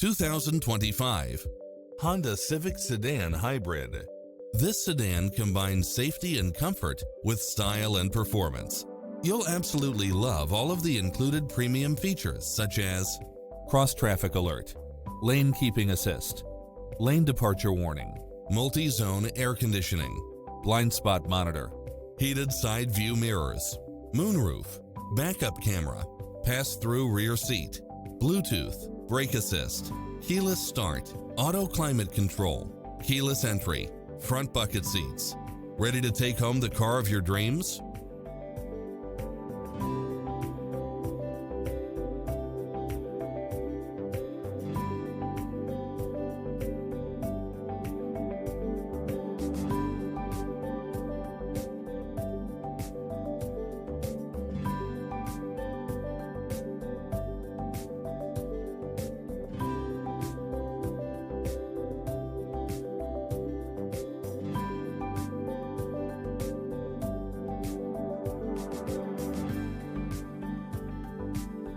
2025 Honda Civic Sedan Hybrid. This sedan combines safety and comfort with style and performance. You'll absolutely love all of the included premium features such as cross-traffic alert, lane keeping assist, lane departure warning, multi-zone air conditioning, blind spot monitor, heated side view mirrors, moonroof, backup camera, pass-through rear seat, Bluetooth, brake assist, keyless start, auto climate control, keyless entry, front bucket seats. Ready to take home the car of your dreams?